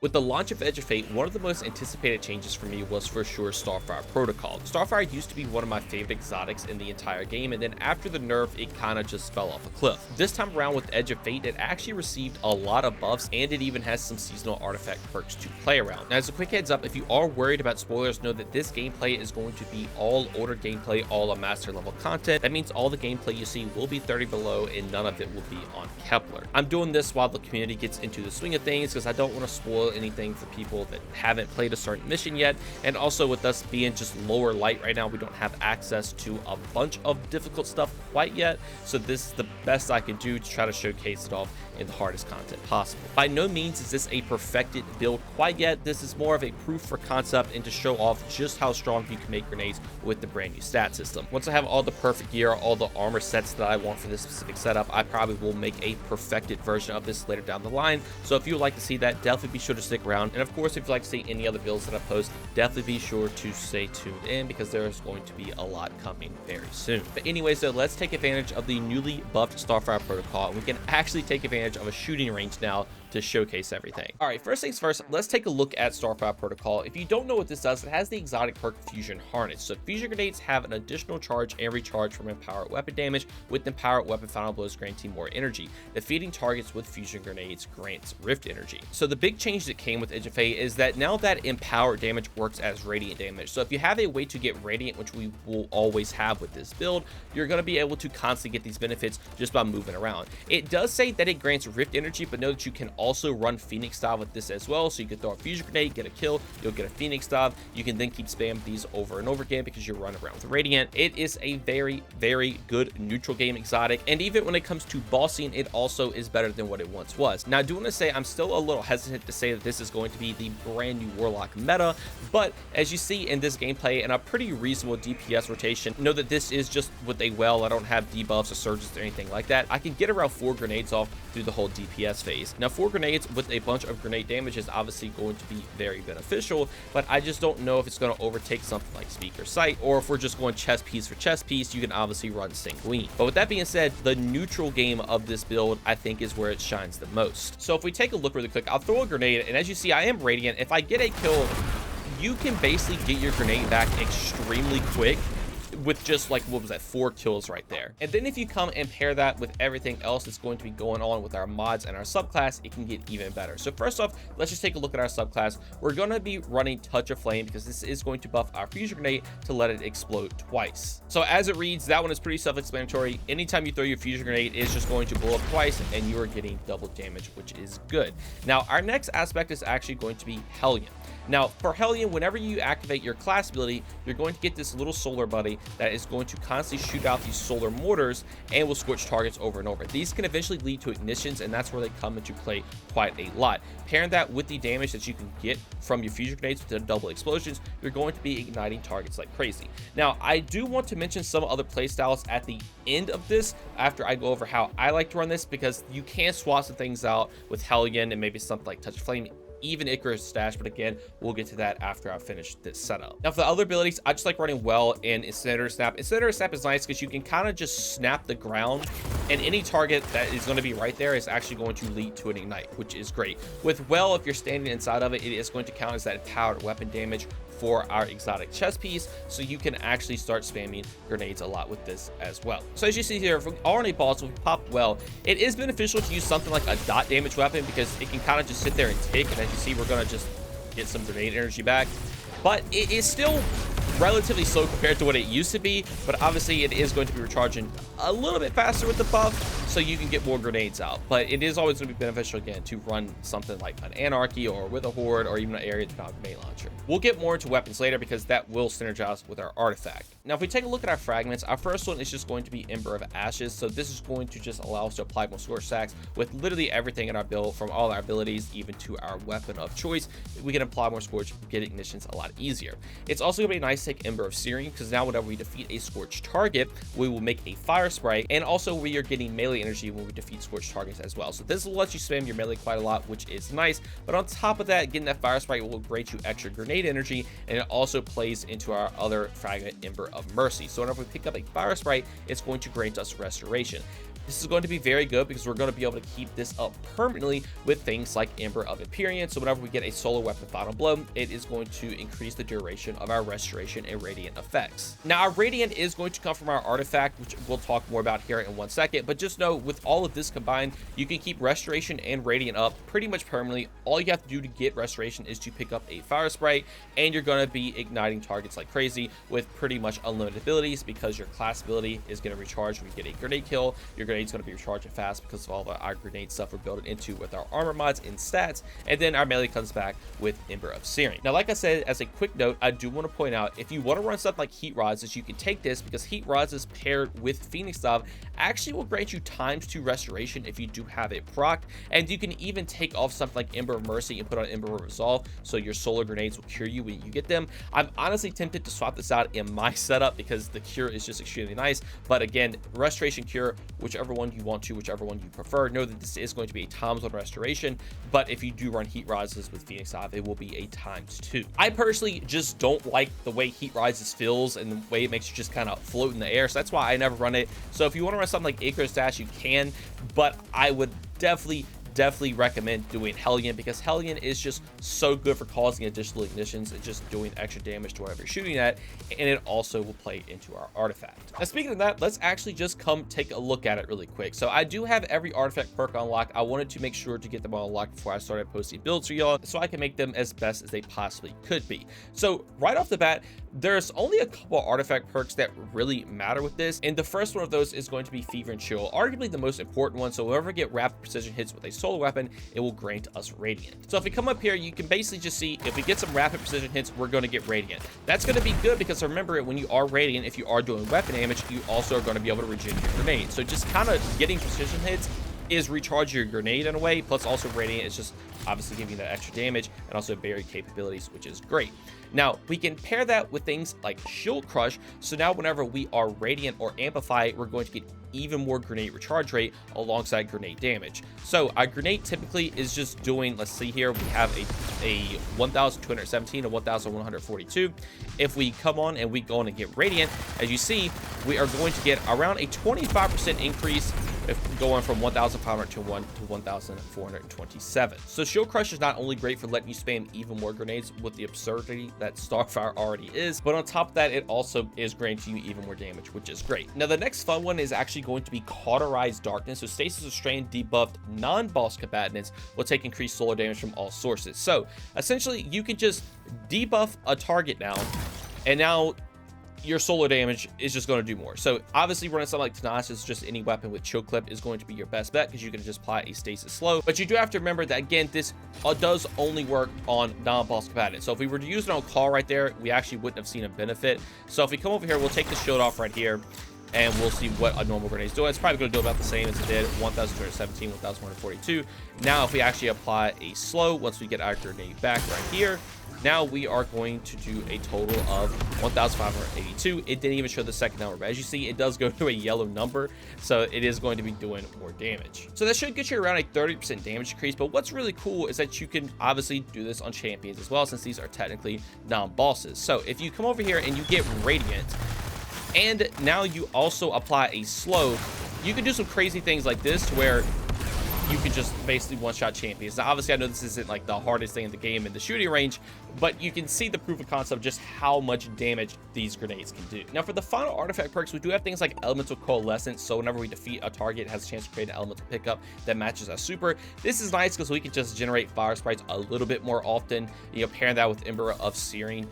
With the launch of Edge of Fate, one of the most anticipated changes for me was for sure Starfire Protocol. Starfire used to be one of my favorite exotics in the entire game, and then after the nerf, it kind of just fell off a cliff. This time around with Edge of Fate, it actually received a lot of buffs, and it even has some seasonal artifact perks to play around. Now, as a quick heads up, if you are worried about spoilers, know that this gameplay is going to be all older gameplay, all on master level content. That means all the gameplay you see will be 30 below, and none of it will be on Kepler. I'm doing this while the community gets into the swing of things, because I don't want to spoil anything for people that haven't played a certain mission yet. And also with us being just lower light right now, we don't have access to a bunch of difficult stuff quite yet, so this is the best I can do to try to showcase it off in the hardest content possible. By no means is this a perfected build quite yet. This is more of a proof for concept and to show off just how strong you can make grenades with the brand new stat system. Once I have all the perfect gear, all the armor sets that I want for this specific setup, I probably will make a perfected version of this later down the line. So if you would like to see that, definitely be sure to stick around. And of course, if you'd like to see any other builds that I post, definitely be sure to stay tuned in, because there's going to be a lot coming very soon. But anyways, so let's take advantage of the newly buffed Starfire Protocol, and we can actually take advantage of a shooting range now to showcase everything. All right, first things first, let's take a look at Starfire Protocol. If you don't know what this does, it has the exotic perk Fusion Harness. So fusion grenades have an additional charge and recharge from empowered weapon damage, with empowered weapon final blows granting more energy. Defeating targets with fusion grenades grants rift energy. So the big change that came with Edge of Fate is that now that empowered damage works as radiant damage. So if you have a way to get radiant, which we will always have with this build, you're going to be able to constantly get these benefits just by moving around. It does say that it grants rift energy, but know that you can also run Phoenix style with this as well. So you can throw a fusion grenade, get a kill, you'll get a Phoenix style. You can then keep spamming these over and over again because you're running around with Radiant. It is a very, very good neutral game exotic, and even when it comes to bossing, it also is better than what it once was. Now, I do want to say I'm still a little hesitant to say that this is going to be the brand new warlock meta, but as you see in this gameplay and a pretty reasonable DPS rotation, know that this is just with a well. I don't have debuffs or surges or anything like that. I can get around 4 grenades off through the whole DPS phase. Now, 4 grenades with a bunch of grenade damage is obviously going to be very beneficial, but I just don't know if it's going to overtake something like Speaker Sight, or if we're just going chest piece for chest piece, you can obviously run Sanguine. But with that being said, the neutral game of this build, I think, is where it shines the most. So if we take a look really quick, I'll throw a grenade, and as you see, I am Radiant. If I get a kill, you can basically get your grenade back extremely quick with just like, what was that, 4 kills right there. And then if you come and pair that with everything else that's going to be going on with our mods and our subclass, it can get even better. So first off, let's just take a look at our subclass. We're going to be running Touch of Flame because this is going to buff our fusion grenade to let it explode twice. So as it reads, that one is pretty self-explanatory. Anytime you throw your fusion grenade, it's just going to blow up twice, and you are getting double damage, which is good. Now, our next aspect is actually going to be Hellion. Now, for Hellion, whenever you activate your class ability, you're going to get this little solar buddy that is going to constantly shoot out these solar mortars and will scorch targets over and over. These can eventually lead to ignitions, and that's where they come into play quite a lot. Pairing that with the damage that you can get from your fusion grenades with the double explosions, you're going to be igniting targets like crazy. Now, I do want to mention some other playstyles at the end of this after I go over how I like to run this, because you can swap some things out with Hellion and maybe something like Touch of Flame, even Icarus Stash, but again, we'll get to that after I finish this setup. Now, for the other abilities, I just like running Well and Incinerator Snap. Incinerator Snap is nice because you can kind of just snap the ground, and any target that is going to be right there is actually going to lead to an Ignite, which is great. With Well, if you're standing inside of it, it is going to count as that powered weapon damage for our exotic chest piece, so you can actually start spamming grenades a lot with this as well. So as you see here, if we are on a boss, if we pop Well, it is beneficial to use something like a dot damage weapon because it can kind of just sit there and tick, and as you see, we're going to just get some grenade energy back. But it is still relatively slow compared to what it used to be, but obviously it is going to be recharging a little bit faster with the buff, so you can get more grenades out. But it is always going to be beneficial, again, to run something like an Anarchy or with a Horde or even an Area grenade launcher. We'll get more into weapons later because that will synergize with our artifact. Now, if we take a look at our fragments, our first one is just going to be Ember of Ashes. So this is going to just allow us to apply more scorch stacks with literally everything in our build, from all our abilities even to our weapon of choice. We can apply more scorch, get ignitions a lot easier. It's also going to be nice to take Ember of Searing, because now whenever we defeat a scorched target, we will make a fire spray, and also we are getting melee energy when we defeat scorched targets as well. So this will let you spam your melee quite a lot, which is nice. But on top of that, getting that fire spray will grant you extra grenade energy, and it also plays into our other fragment, Ember of Mercy. So whenever we pick up a fire sprite, it's going to grant us restoration. This is going to be very good because we're going to be able to keep this up permanently with things like Ember of Empyrean. So whenever we get a solo weapon final blow, it is going to increase the duration of our restoration and radiant effects. Now our radiant is going to come from our artifact, which we'll talk more about here in 1 second, but just know with all of this combined, you can keep restoration and radiant up pretty much permanently. All you have to do to get restoration is to pick up a fire sprite, and you're going to be igniting targets like crazy with pretty much unlimited abilities, because your class ability is going to recharge when you get a grenade kill. Your grenade's going to be recharging fast because of all the our grenade stuff we're building into with our armor mods and stats, and then our melee comes back with Ember of Searing. Now, like I said, as a quick note, I do want to point out, if you want to run stuff like Heat Rises, you can take this, because Heat Rises paired with Phoenix Dive actually will grant you ×2 restoration if you do have it proc, and you can even take off something like Ember of Mercy and put on Ember of Resolve, so your solar grenades will cure you when you get them. I'm honestly tempted to swap this out in my setup because the cure is just extremely nice, but again, restoration, cure, whichever one you want to, whichever one you prefer. Know that this is going to be a ×1 restoration, but if you do run Heat Rises with Phoenix Dive, it will be a ×2. I personally just don't like the way Heat Rises feels and the way it makes you just kind of float in the air, so that's why I never run it. So if you want to run something like Icarus Dash, you can, but I would definitely recommend doing Hellion, because Hellion is just so good for causing additional ignitions and just doing extra damage to whatever you're shooting at, and it also will play into our artifact. Now, speaking of that, let's actually just come take a look at it really quick. So I do have every artifact perk on lock. I wanted to make sure to get them on lock before I started posting builds for y'all, so I can make them as best as they possibly could be. So right off the bat, there's only a couple artifact perks that really matter with this, and the first one of those is going to be Fever and Chill, arguably the most important one. So whenever we get rapid precision hits with a solo weapon, it will grant us Radiant. So if we come up here, you can basically just see, if we get some rapid precision hits, we're going to get Radiant. That's going to be good, because remember, when you are Radiant, if you are doing weapon damage, you also are going to be able to regen your grenade. So just kind of getting precision hits is recharge your grenade in a way, plus also Radiant is just obviously giving you that extra damage and also buried capabilities, which is great. Now we can pair that with things like Shield Crush, so now whenever we are Radiant or Amplify, we're going to get even more grenade recharge rate alongside grenade damage. So our grenade typically is just doing, let's see here, we have a 1217 and 1142. If we come on and we go on and get Radiant, as you see, we are going to get around a 25% increase if going from 1,500 to 1,427. So Shield Crush is not only great for letting you spam even more grenades with the absurdity that Starfire already is, but on top of that, it also is granting you even more damage, which is great. Now the next fun one is actually going to be Cauterized Darkness. So Stasis of Strain debuffed non-boss combatants will take increased solar damage from all sources. So essentially, you can just debuff a target now, and now your solar damage is just going to do more. So obviously running something like Tenacious, just any weapon with Chill Clip, is going to be your best bet, because you can just apply a stasis slow. But you do have to remember that, again, this does only work on non-boss combatants. So if we were to use it on Call right there, we actually wouldn't have seen a benefit. So if we come over here, we'll take the shield off right here, and we'll see what a normal grenade is doing. It's probably going to do about the same as it did, 1,217, 1,142. Now if we actually apply a slow, once we get our grenade back right here, now we are going to do a total of 1,582. It didn't even show the second number, but as you see, it does go to a yellow number, so it is going to be doing more damage. So that should get you around a 30% damage increase, but what's really cool is that you can obviously do this on champions as well, since these are technically non-bosses. So if you come over here and you get Radiant, and now you also apply a slow, you can do some crazy things like this, to where you can just basically one-shot champions. Now, obviously, I know this isn't like the hardest thing in the game in the shooting range, but you can see the proof of concept, just how much damage these grenades can do. Now, for the final artifact perks, we do have things like Elemental Coalescence, so whenever we defeat a target, it has a chance to create an elemental pickup that matches our super. This is nice because we can just generate fire sprites a little bit more often. You know, pairing that with Ember of Searing,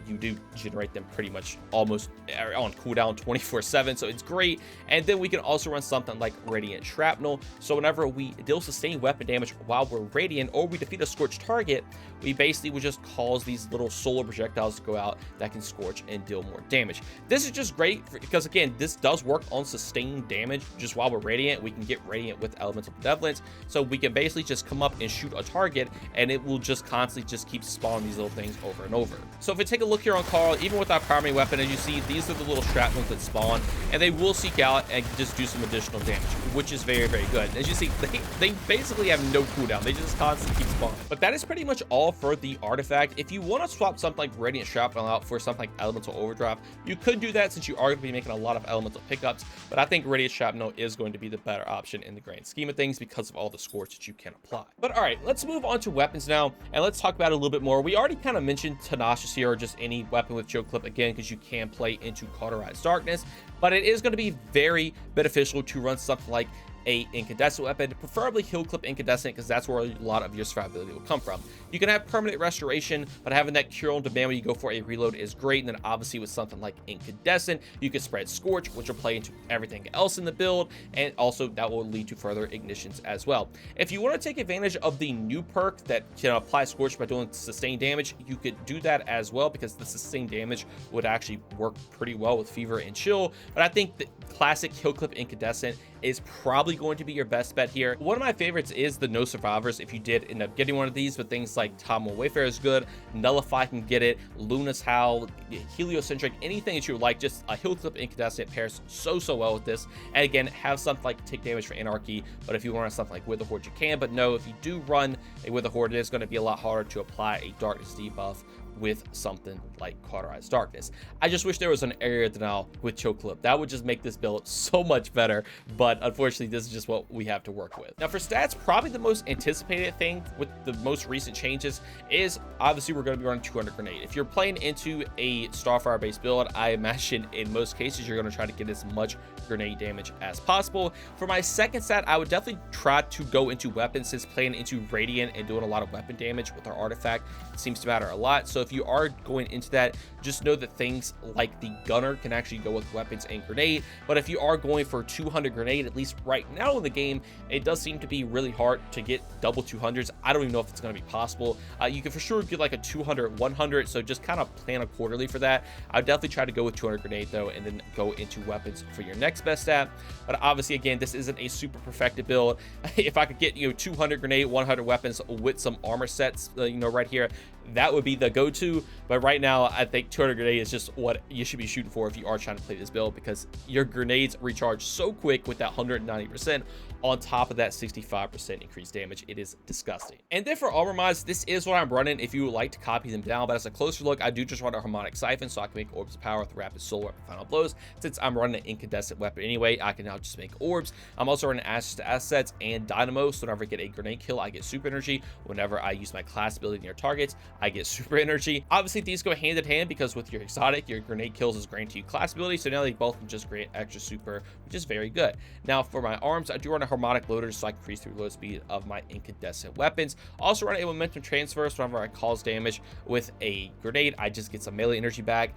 you do generate them pretty much almost on cooldown 24/7, so it's great. And then we can also run something like Radiant Shrapnel, so whenever we deal sustained weapon damage while we're Radiant, or we defeat a scorched target, we basically would just cause these little solar projectiles to go out that can scorch and deal more damage. This is just great because, again, this does work on sustained damage just while we're Radiant. We can get Radiant with Elemental Benevolence, so we can basically just come up and shoot a target, and it will just constantly just keep spawning these little things over and over. So if we take a look here on Carl, even with our primary weapon, as you see, these are the little shrapnels that spawn, and they will seek out and just do some additional damage, which is very, very good. As you see, they basically basically have no cooldown. They just constantly keep spawning. But that is pretty much all for the artifact. If you want to swap something like Radiant Shrapnel out for something like Elemental Overdrive, you could do that since you are going to be making a lot of elemental pickups. But I think Radiant Shrapnel is going to be the better option in the grand scheme of things because of all the scores that you can apply. But all right, let's move on to weapons now, and let's talk about it a little bit more. We already kind of mentioned Tenacious here, or just any weapon with choke clip, again, because you can play into Cauterized Darkness, but it is going to be very beneficial to run something like a incandescent weapon, preferably heal clip incandescent, because that's where a lot of your survivability will come from. You can have permanent restoration, but having that cure on demand when you go for a reload is great. And then obviously with something like incandescent, you can spread scorch, which will play into everything else in the build, and also that will lead to further ignitions as well. If you want to take advantage of the new perk that can apply scorch by doing sustained damage, you could do that as well, because the sustained damage would actually work pretty well with fever and chill. But I think the classic heal clip incandescent is probably going to be your best bet here. One of my favorites is the No Survivors, if you did end up getting one of these, but things like Tom Wayfarer is good, Nullify can get it, Luna's Howl, Heliocentric, anything that you would like. Just a heal clip incandescent pairs so well with this. And again, have something like take damage for Anarchy, but if you want something like Wither Horde, you can. But no, if you do run a Wither Horde, it is going to be a lot harder to apply a Darkness debuff with something like Cauterized Darkness. I just wish there was an area denial with choke clip. That would just make this build so much better, but unfortunately this is just what we have to work with. Now for stats, probably the most anticipated thing with the most recent changes is obviously we're going to be running 200 grenade. If you're playing into a Starfire based build, I imagine in most cases you're going to try to get as much grenade damage as possible. For my second stat, I would definitely try to go into weapons, since playing into Radiant and doing a lot of weapon damage with our artifact seems to matter a lot. So if you are going into that, just know that things like the Gunner can actually go with weapons and grenade. But if you are going for 200 grenade, at least right now in the game, it does seem to be really hard to get double 200s. I don't even know if it's going to be possible. You can for sure get like a 200 100, so just kind of plan accordingly for that. I would definitely try to go with 200 grenade though, and then go into weapons for your next best stat. But obviously again, this isn't a super perfected build. If I could get 200 grenade, 100 weapons with some armor sets, right here, that would be the go-to. But right now I think 200 grenade is just what you should be shooting for if you are trying to play this build, because your grenades recharge so quick with that 190% on top of that 65% increased damage. It is disgusting. And then for armor mods, this is what I'm running if you would like to copy them down. But as a closer look, I do just run a harmonic siphon, so I can make orbs of power with rapid solar weapon final blows. Since I'm running an incandescent weapon anyway, I can now just make orbs. I'm also running ashes to assets and dynamo, so whenever I get a grenade kill, I get super energy. Whenever I use my class ability near targets, I get super energy. Obviously these go hand in hand, because with your exotic, your grenade kills is granted to you class ability, so now they both can just grant extra super, which is very good. Now for my arms, I do run a harmonic loader, so I can increase the reload speed of my incandescent weapons. Also run a momentum transfer, so whenever I cause damage with a grenade, I just get some melee energy back.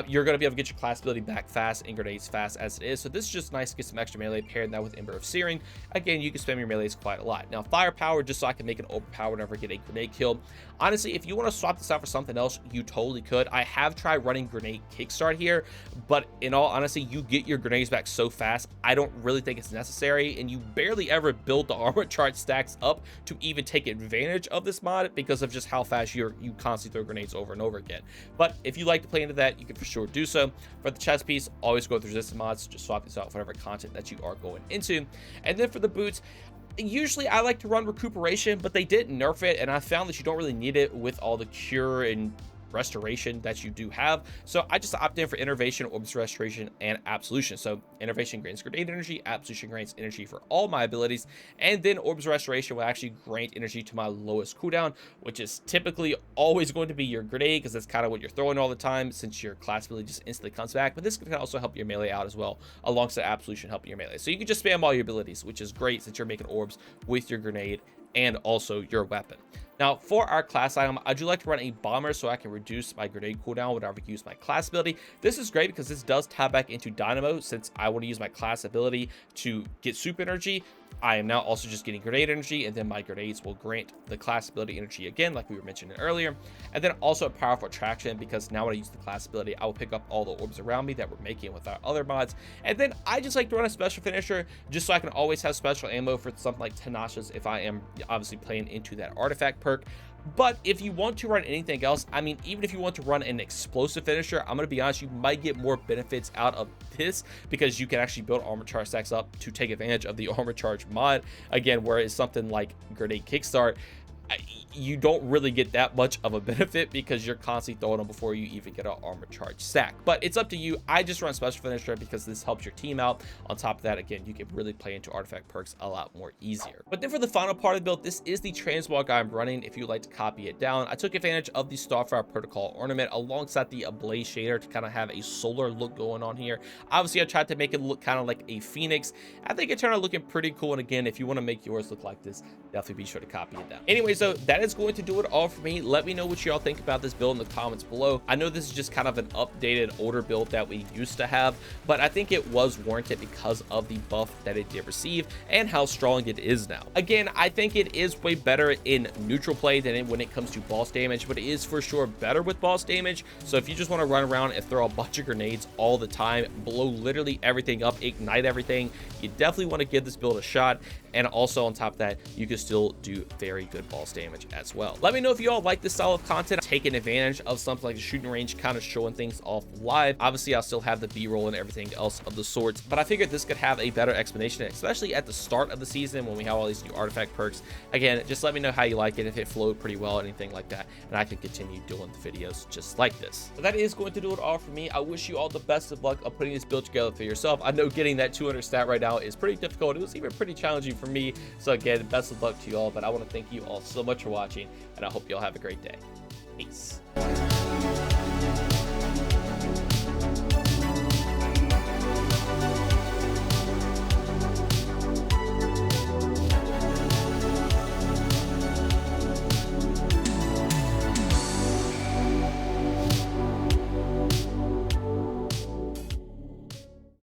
You're going to be able to get your class ability back fast and grenades fast as it is, so this is just nice to get some extra melee. Paired that with Ember of Searing, again, you can spam your melees quite a lot. Now firepower, just so I can make an overpower whenever I get a grenade kill. Honestly, if you want to swap this out for something else, you totally could. I have tried running grenade kickstart here, but in all honesty, you get your grenades back so fast, I don't really think it's necessary, and you barely ever build the armor chart stacks up to even take advantage of this mod because of just how fast you constantly throw grenades over and over again. But if you like to play into that, you can for sure do so. For the chest piece, always go with resistance mods. Just swap this out for whatever content that you are going into. And then for the boots, usually I like to run recuperation, but they did nerf it, and I found that you don't really need it with all the cure and restoration that you do have. So I just opt in for Innervation, Orbs Restoration, and Absolution. So Innervation grants grenade energy, Absolution grants energy for all my abilities, and then Orbs Restoration will actually grant energy to my lowest cooldown, which is typically always going to be your grenade, because that's kind of what you're throwing all the time, since your class ability just instantly comes back. But this can also help your melee out as well, alongside Absolution helping your melee. So you can just spam all your abilities, which is great since you're making orbs with your grenade and also your weapon. Now for our class item, I do like to run a bomber, so I can reduce my grenade cooldown whenever I use my class ability. This is great because this does tie back into dynamo, since I want to use my class ability to get super energy. I am now also just getting grenade energy, and then my grenades will grant the class ability energy again, like we were mentioning earlier. And then also a powerful attraction, because now when I use the class ability, I will pick up all the orbs around me that we're making with our other mods. And then I just like to run a special finisher, just so I can always have special ammo for something like Tenacious if I am obviously playing into that artifact perk. But if you want to run anything else, I mean, even if you want to run an explosive finisher, I'm going to be honest, you might get more benefits out of this because you can actually build armor charge stacks up to take advantage of the armor charge mod. Again, whereas something like grenade kickstart, you don't really get that much of a benefit because you're constantly throwing them before you even get an armor charge stack. But it's up to you. I just run special finisher because this helps your team out. On top of that, again, you can really play into artifact perks a lot more easier. But then for the final part of the build, this is the Transmog I'm running. If you'd like to copy it down, I took advantage of the Starfire Protocol ornament alongside the Ablaze shader to kind of have a solar look going on here. Obviously, I tried to make it look kind of like a phoenix. I think it turned out looking pretty cool. And again, if you want to make yours look like this, definitely be sure to copy it down. Anyway, so that is going to do it all for me. Let me know what y'all think about this build in the comments below. I know this is just kind of an updated, older build that we used to have, but I think it was warranted because of the buff that it did receive and how strong it is now. Again, I think it is way better in neutral play than when it comes to boss damage, but it is for sure better with boss damage. So if you just want to run around and throw a bunch of grenades all the time, blow literally everything up, ignite everything, you definitely want to give this build a shot. And also on top of that, you can still do very good boss damage as well. Let me know if you all like this style of content, taking advantage of something like the shooting range, kind of showing things off live. Obviously, I'll still have the B-roll and everything else of the sorts, but I figured this could have a better explanation, especially at the start of the season when we have all these new artifact perks. Again, just let me know how you like it, if it flowed pretty well, anything like that, and I can continue doing the videos just like this. So that is going to do it all for me. I wish you all the best of luck of putting this build together for yourself. I know getting that 200 stat right now is pretty difficult. It was even pretty challenging for me. So again, best of luck to you all, but I want to thank you all so much for watching, and I hope you all have a great day. Peace.